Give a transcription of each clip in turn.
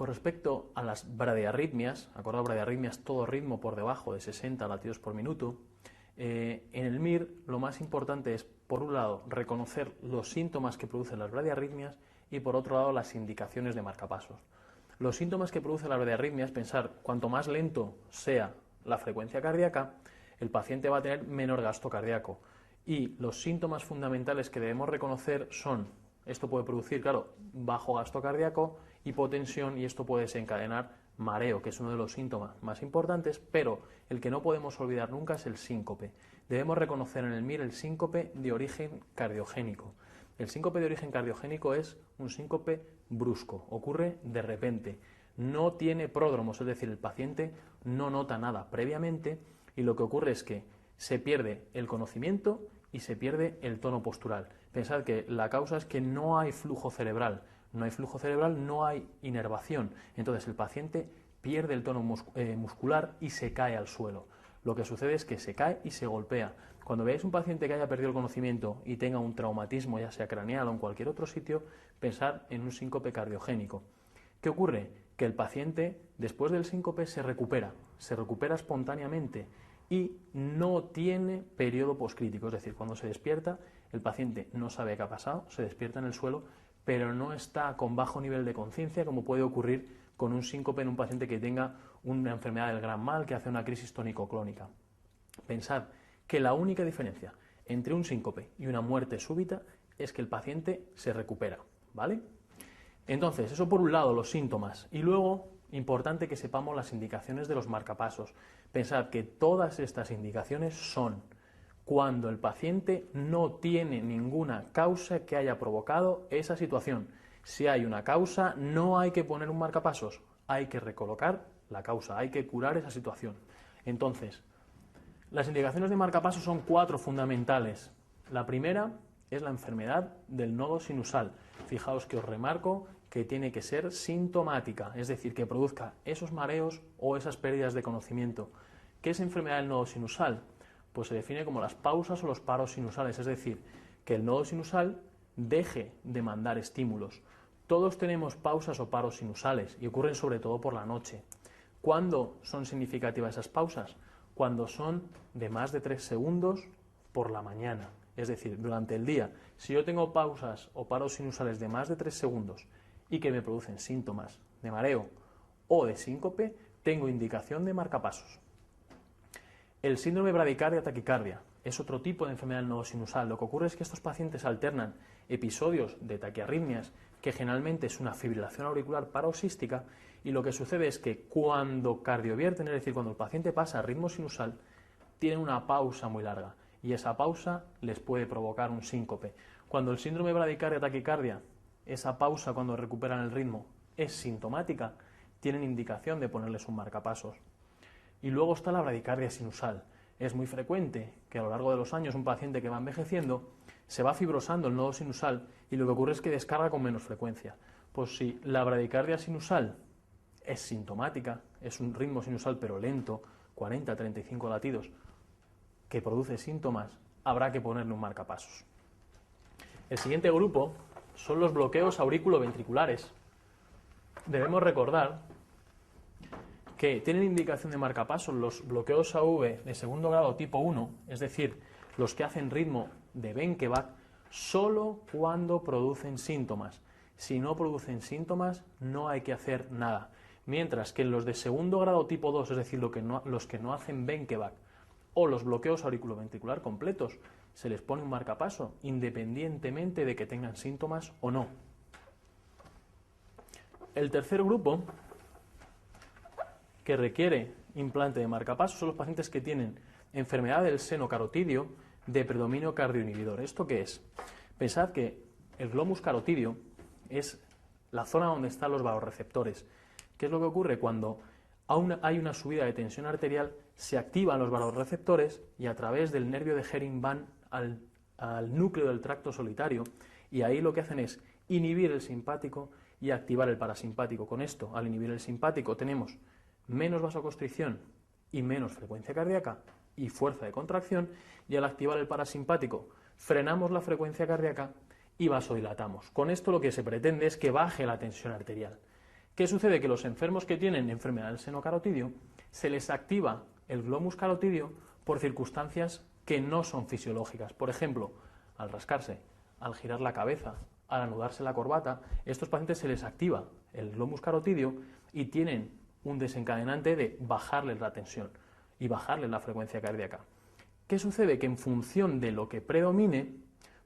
respecto a las bradiarritmias, acordado bradiarritmias, todo ritmo por debajo de 60 latidos por minuto, en el MIR lo más importante es, por un lado, reconocer los síntomas que producen las bradiarritmias y, por otro lado, las indicaciones de marcapasos. Los síntomas que producen las bradiarritmias, pensar, cuanto más lento sea la frecuencia cardíaca, el paciente va a tener menor gasto cardíaco. Y los síntomas fundamentales que debemos reconocer son, esto puede producir, claro, bajo gasto cardíaco, hipotensión, y esto puede desencadenar mareo, que es uno de los síntomas más importantes, pero el que no podemos olvidar nunca es el síncope. Debemos reconocer en el MIR el síncope de origen cardiogénico. El síncope de origen cardiogénico es un síncope brusco, ocurre de repente, no tiene pródromos, es decir, el paciente no nota nada previamente y lo que ocurre es que se pierde el conocimiento y se pierde el tono postural. Pensad que la causa es que no hay flujo cerebral. No hay flujo cerebral, no hay inervación. Entonces el paciente pierde el tono muscular y se cae al suelo. Lo que sucede es que se cae y se golpea. Cuando veáis un paciente que haya perdido el conocimiento y tenga un traumatismo, ya sea craneal o en cualquier otro sitio, pensad en un síncope cardiogénico. ¿Qué ocurre? Que el paciente, después del síncope, se recupera espontáneamente y no tiene periodo poscrítico. Es decir, cuando se despierta, el paciente no sabe qué ha pasado, se despierta en el suelo, pero no está con bajo nivel de conciencia, como puede ocurrir con un síncope en un paciente que tenga una enfermedad del gran mal, que hace una crisis tónico-clónica. Pensad que la única diferencia entre un síncope y una muerte súbita es que el paciente se recupera, ¿vale? Entonces, eso por un lado, los síntomas. Y luego, importante que sepamos las indicaciones de los marcapasos. Pensad que todas estas indicaciones son cuando el paciente no tiene ninguna causa que haya provocado esa situación. Si hay una causa, no hay que poner un marcapasos, hay que recolocar la causa, hay que curar esa situación. Entonces, las indicaciones de marcapasos son 4 fundamentales. La primera es la enfermedad del nodo sinusal. Fijaos que os remarco que tiene que ser sintomática, es decir, que produzca esos mareos o esas pérdidas de conocimiento. ¿Qué es enfermedad del nodo sinusal? Pues se define como las pausas o los paros sinusales, es decir, que el nodo sinusal deje de mandar estímulos. Todos tenemos pausas o paros sinusales y ocurren sobre todo por la noche. ¿Cuándo son significativas esas pausas? Cuando son de más de 3 segundos por la mañana, es decir, durante el día. Si yo tengo pausas o paros sinusales de más de 3 segundos y que me producen síntomas de mareo o de síncope, tengo indicación de marcapasos. El síndrome bradicardia-taquicardia es otro tipo de enfermedad del nodo sinusal. Lo que ocurre es que estos pacientes alternan episodios de taquiarritmias, que generalmente es una fibrilación auricular paroxística, y lo que sucede es que cuando cardiovierten, es decir, cuando el paciente pasa a ritmo sinusal, tienen una pausa muy larga, y esa pausa les puede provocar un síncope. Cuando el síndrome bradicardia-taquicardia, esa pausa cuando recuperan el ritmo, es sintomática, tienen indicación de ponerles un marcapasos. Y luego está la bradicardia sinusal. Es muy frecuente que a lo largo de los años un paciente que va envejeciendo se va fibrosando el nodo sinusal y lo que ocurre es que descarga con menos frecuencia. Pues si la bradicardia sinusal es sintomática, es un ritmo sinusal pero lento, 40-35 latidos, que produce síntomas, habrá que ponerle un marcapasos. El siguiente grupo son los bloqueos auriculoventriculares. Debemos recordar que tienen indicación de marcapasos los bloqueos AV de segundo grado tipo 1, es decir, los que hacen ritmo de Benkeback, solo cuando producen síntomas. Si no producen síntomas, no hay que hacer nada. Mientras que en los de segundo grado tipo 2, es decir, los que no hacen Benkeback, o los bloqueos auriculoventricular completos, se les pone un marcapaso, independientemente de que tengan síntomas o no. El tercer grupo que requiere implante de marcapasos son los pacientes que tienen enfermedad del seno carotidio de predominio cardioinhibidor. ¿Esto qué es? Pensad que el glomus carotidio es la zona donde están los vasoreceptores. ¿Qué es lo que ocurre? Cuando hay una subida de tensión arterial, se activan los vasoreceptores y a través del nervio de Hering van al núcleo del tracto solitario, y ahí lo que hacen es inhibir el simpático y activar el parasimpático. Con esto, al inhibir el simpático, tenemos menos vasoconstricción y menos frecuencia cardíaca y fuerza de contracción, y al activar el parasimpático frenamos la frecuencia cardíaca y vasodilatamos. Con esto lo que se pretende es que baje la tensión arterial. ¿Qué sucede? Que los enfermos que tienen enfermedad del seno carotidio se les activa el glomus carotidio por circunstancias que no son fisiológicas. Por ejemplo, al rascarse, al girar la cabeza, al anudarse la corbata, estos pacientes se les activa el glomus carotidio y tienen un desencadenante de bajarles la tensión y bajarles la frecuencia cardíaca. ¿Qué sucede? Que en función de lo que predomine,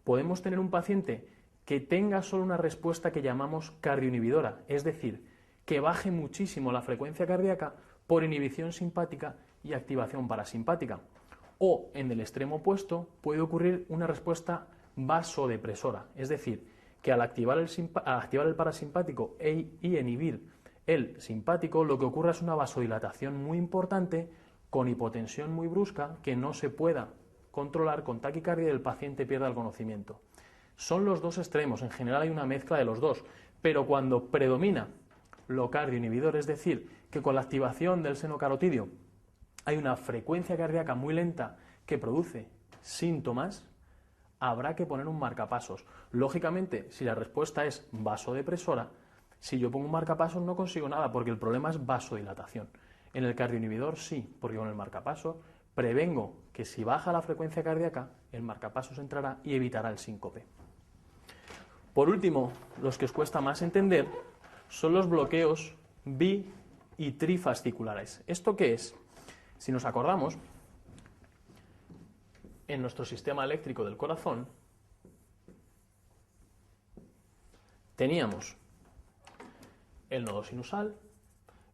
podemos tener un paciente que tenga solo una respuesta que llamamos cardioinhibidora, es decir, que baje muchísimo la frecuencia cardíaca por inhibición simpática y activación parasimpática. O, en el extremo opuesto, puede ocurrir una respuesta vasodepresora, es decir, que al activar el parasimpático y inhibir el simpático, lo que ocurre es una vasodilatación muy importante, con hipotensión muy brusca, que no se pueda controlar con taquicardia y el paciente pierda el conocimiento. Son los dos extremos, en general hay una mezcla de los dos, pero cuando predomina lo cardioinhibidor, es decir, que con la activación del seno carotidio hay una frecuencia cardíaca muy lenta que produce síntomas, habrá que poner un marcapasos. Lógicamente, si la respuesta es vasodepresora, si yo pongo un marcapasos no consigo nada porque el problema es vasodilatación. En el cardioinhibidor sí, porque con el marcapasos prevengo que si baja la frecuencia cardíaca, el marcapasos entrará y evitará el síncope. Por último, los que os cuesta más entender son los bloqueos bi- y trifasciculares. ¿Esto qué es? Si nos acordamos, en nuestro sistema eléctrico del corazón teníamos el nodo sinusal,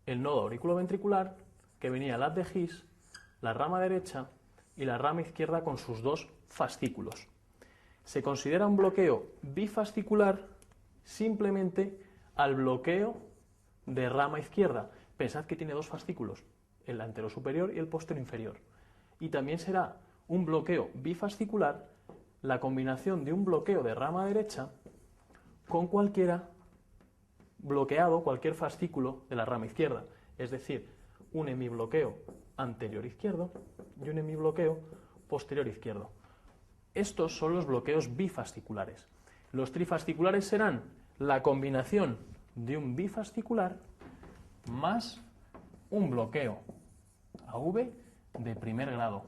el nodo auriculoventricular, que venía el haz de His, la rama derecha y la rama izquierda con sus dos fascículos. Se considera un bloqueo bifascicular simplemente al bloqueo de rama izquierda. Pensad que tiene dos fascículos, el antero superior y el posterior inferior. Y también será un bloqueo bifascicular la combinación de un bloqueo de rama derecha con cualquier fascículo de la rama izquierda, es decir, un hemibloqueo anterior izquierdo y un hemibloqueo posterior izquierdo. Estos son los bloqueos bifasciculares. Los trifasciculares serán la combinación de un bifascicular más un bloqueo AV de primer grado.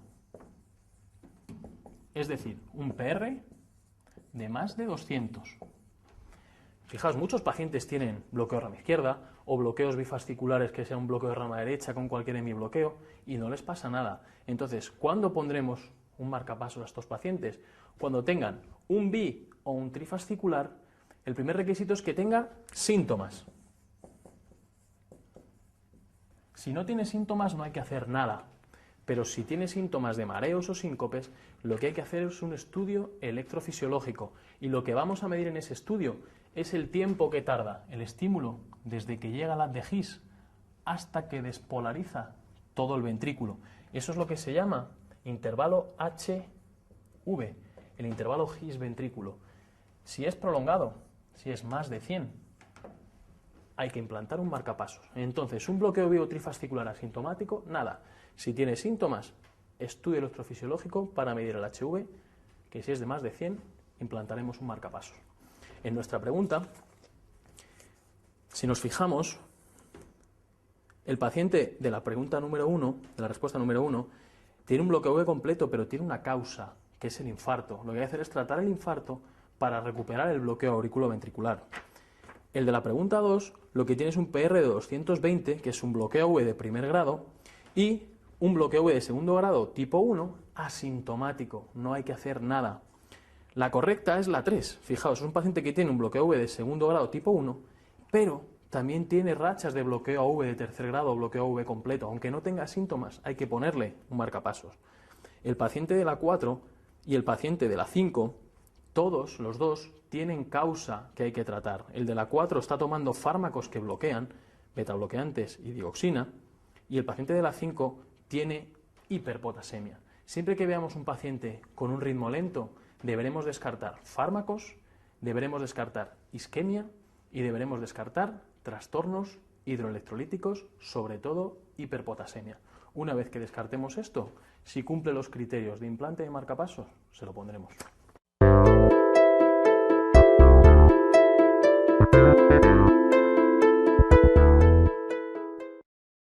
Es decir, un PR de más de 200. Fijaos, muchos pacientes tienen bloqueo de rama izquierda o bloqueos bifasciculares que sea un bloqueo de rama derecha con cualquier hemibloqueo y no les pasa nada. Entonces, ¿cuándo pondremos un marcapasos a estos pacientes? Cuando tengan un bi o un trifascicular, el primer requisito es que tenga síntomas. Si no tiene síntomas no hay que hacer nada, pero si tiene síntomas de mareos o síncopes, lo que hay que hacer es un estudio electrofisiológico y lo que vamos a medir en ese estudio es el tiempo que tarda el estímulo desde que llega al haz de His hasta que despolariza todo el ventrículo. Eso es lo que se llama intervalo HV, el intervalo His-ventrículo. Si es prolongado, si es más de 100, hay que implantar un marcapasos. Entonces, un bloqueo biotrifascicular asintomático, nada. Si tiene síntomas, estudio electrofisiológico para medir el HV, que si es de más de 100, implantaremos un marcapasos. En nuestra pregunta, si nos fijamos, el paciente de la pregunta número 1, de la respuesta número 1, tiene un bloqueo V completo, pero tiene una causa, que es el infarto. Lo que hay que hacer es tratar el infarto para recuperar el bloqueo auriculoventricular. El de la pregunta 2, lo que tiene es un PR de 220, que es un bloqueo V de primer grado, y un bloqueo V de segundo grado tipo 1, asintomático, no hay que hacer nada. La correcta es la 3. Fijaos, es un paciente que tiene un bloqueo V de segundo grado tipo 1, pero también tiene rachas de bloqueo AV de tercer grado o bloqueo AV completo. Aunque no tenga síntomas, hay que ponerle un marcapasos. El paciente de la 4 y el paciente de la 5, todos los dos tienen causa que hay que tratar. El de la 4 está tomando fármacos que bloquean, betabloqueantes y dioxina, y el paciente de la 5 tiene hiperpotasemia. Siempre que veamos un paciente con un ritmo lento, deberemos descartar fármacos, deberemos descartar isquemia y deberemos descartar trastornos hidroelectrolíticos, sobre todo hiperpotasemia. Una vez que descartemos esto, si cumple los criterios de implante de marcapasos, se lo pondremos.